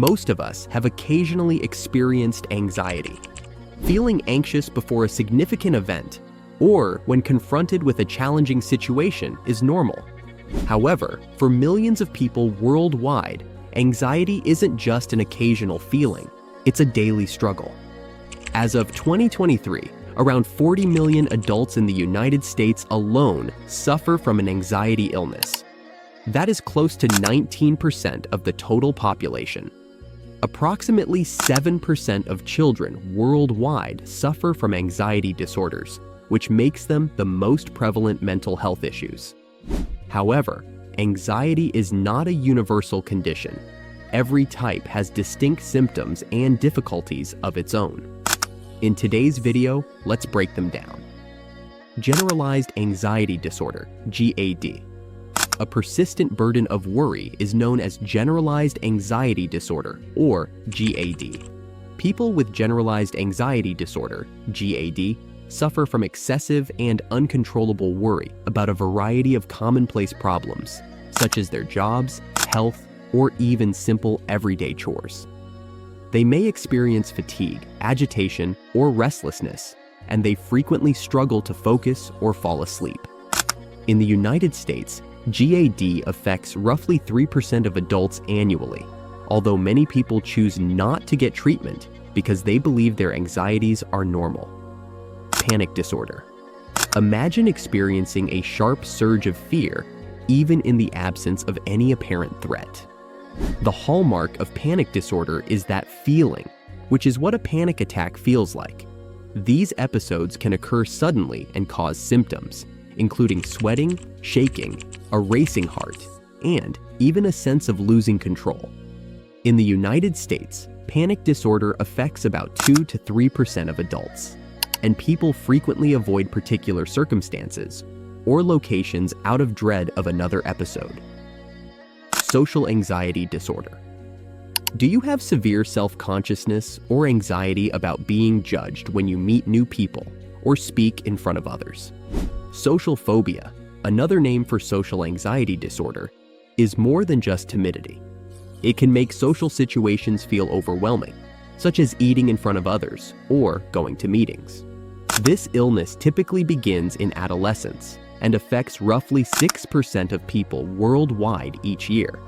Most of us have occasionally experienced anxiety. Feeling anxious before a significant event or when confronted with a challenging situation is normal. However, for millions of people worldwide, anxiety isn't just an occasional feeling, it's a daily struggle. As of 2023, around 40 million adults in the United States alone suffer from an anxiety illness. That is close to 19% of the total population. Approximately 7% of children worldwide suffer from anxiety disorders, which makes them the most prevalent mental health issues. However, anxiety is not a universal condition. Every type has distinct symptoms and difficulties of its own. In today's video, let's break them down. Generalized Anxiety Disorder, GAD. A persistent burden of worry is known as Generalized Anxiety Disorder, or GAD. People with Generalized Anxiety Disorder, GAD, suffer from excessive and uncontrollable worry about a variety of commonplace problems, such as their jobs, health, or even simple everyday chores. They may experience fatigue, agitation, or restlessness, and they frequently struggle to focus or fall asleep. In the United States, GAD affects roughly 3% of adults annually, although many people choose not to get treatment because they believe their anxieties are normal. Panic disorder. Imagine experiencing a sharp surge of fear, even in the absence of any apparent threat. The hallmark of panic disorder is that feeling, which is what a panic attack feels like. These episodes can occur suddenly and cause symptoms, including sweating, shaking, a racing heart, and even a sense of losing control. In the United States, panic disorder affects about 2 to 3% of adults, and people frequently avoid particular circumstances or locations out of dread of another episode. Social Anxiety Disorder. Do you have severe self-consciousness or anxiety about being judged when you meet new people or speak in front of others? Social phobia, another name for social anxiety disorder, is more than just timidity. It can make social situations feel overwhelming, such as eating in front of others or going to meetings. This illness typically begins in adolescence and affects roughly 6% of people worldwide each year.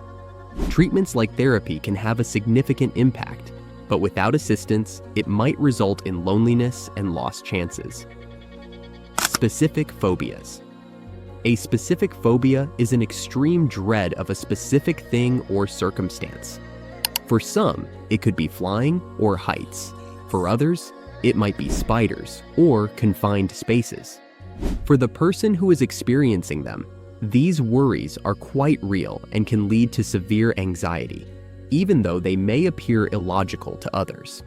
Treatments like therapy can have a significant impact, but without assistance, it might result in loneliness and lost chances. Specific phobias. A specific phobia is an extreme dread of a specific thing or circumstance. For some, it could be flying or heights. For others, it might be spiders or confined spaces. For the person who is experiencing them, these worries are quite real and can lead to severe anxiety, even though they may appear illogical to others.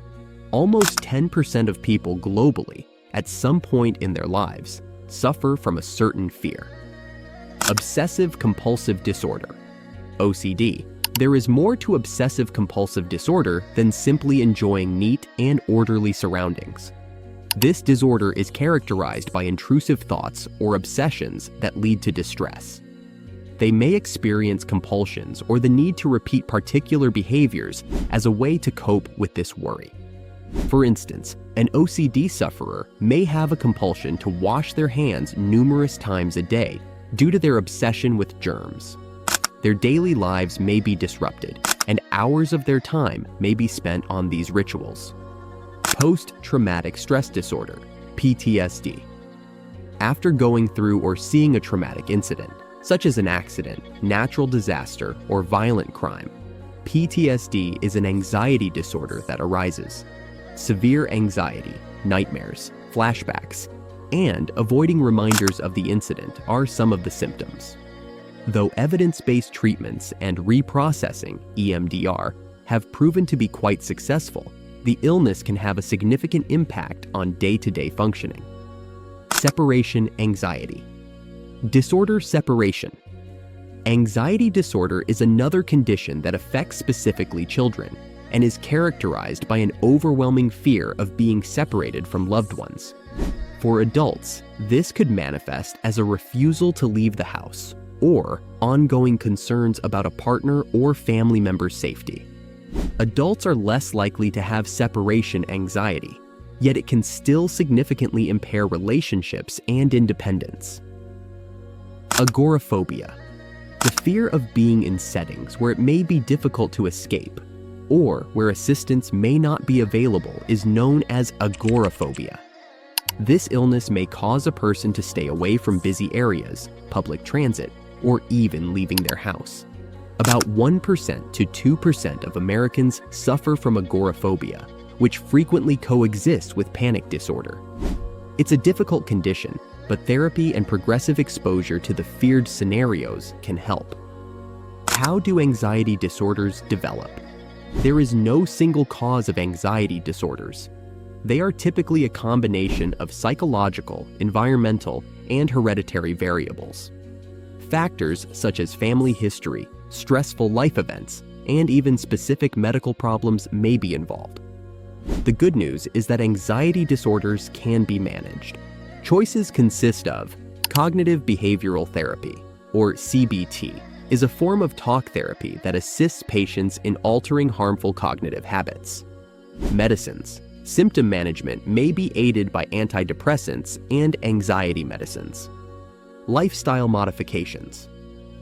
Almost 10% of people globally, at some point in their lives, suffer from a certain fear. Obsessive-compulsive disorder, OCD. There is more to obsessive-compulsive disorder than simply enjoying neat and orderly surroundings. This disorder is characterized by intrusive thoughts or obsessions that lead to distress. They may experience compulsions or the need to repeat particular behaviors as a way to cope with this worry. For instance, an OCD sufferer may have a compulsion to wash their hands numerous times a day due to their obsession with germs. Their daily lives may be disrupted, and hours of their time may be spent on these rituals. Post-traumatic stress disorder, PTSD. After going through or seeing a traumatic incident, such as an accident, natural disaster, or violent crime, PTSD is an anxiety disorder that arises. Severe anxiety, nightmares, flashbacks, and avoiding reminders of the incident are some of the symptoms. Though evidence-based treatments and reprocessing, EMDR, have proven to be quite successful, the illness can have a significant impact on day-to-day functioning. Separation anxiety. Disorder separation. Anxiety disorder is another condition that affects specifically children and is characterized by an overwhelming fear of being separated from loved ones. For adults, this could manifest as a refusal to leave the house or ongoing concerns about a partner or family member's safety. Adults are less likely to have separation anxiety, yet it can still significantly impair relationships and independence. Agoraphobia, the fear of being in settings where it may be difficult to escape, or where assistance may not be available, is known as agoraphobia. This illness may cause a person to stay away from busy areas, public transit, or even leaving their house. About 1% to 2% of Americans suffer from agoraphobia, which frequently coexists with panic disorder. It's a difficult condition, but therapy and progressive exposure to the feared scenarios can help. How do anxiety disorders develop? There is no single cause of anxiety disorders. They are typically a combination of psychological, environmental, and hereditary variables. Factors such as family history, stressful life events, and even specific medical problems may be involved. The good news is that anxiety disorders can be managed. Choices consist of cognitive behavioral therapy, or CBT, is a form of talk therapy that assists patients in altering harmful cognitive habits. Medicines. Symptom management may be aided by antidepressants and anxiety medicines. Lifestyle modifications.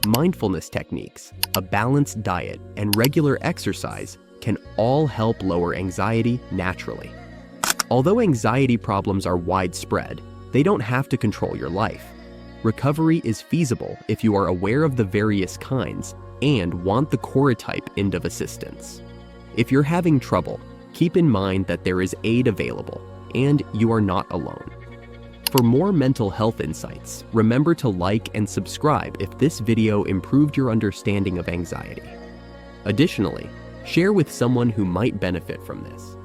Mindfulness techniques, a balanced diet, and regular exercise can all help lower anxiety naturally. Although anxiety problems are widespread, they don't have to control your life. Recovery is feasible if you are aware of the various kinds and want the core type end of assistance. If you're having trouble, keep in mind that there is aid available, and you are not alone. For more mental health insights, remember to like and subscribe if this video improved your understanding of anxiety. Additionally, share with someone who might benefit from this.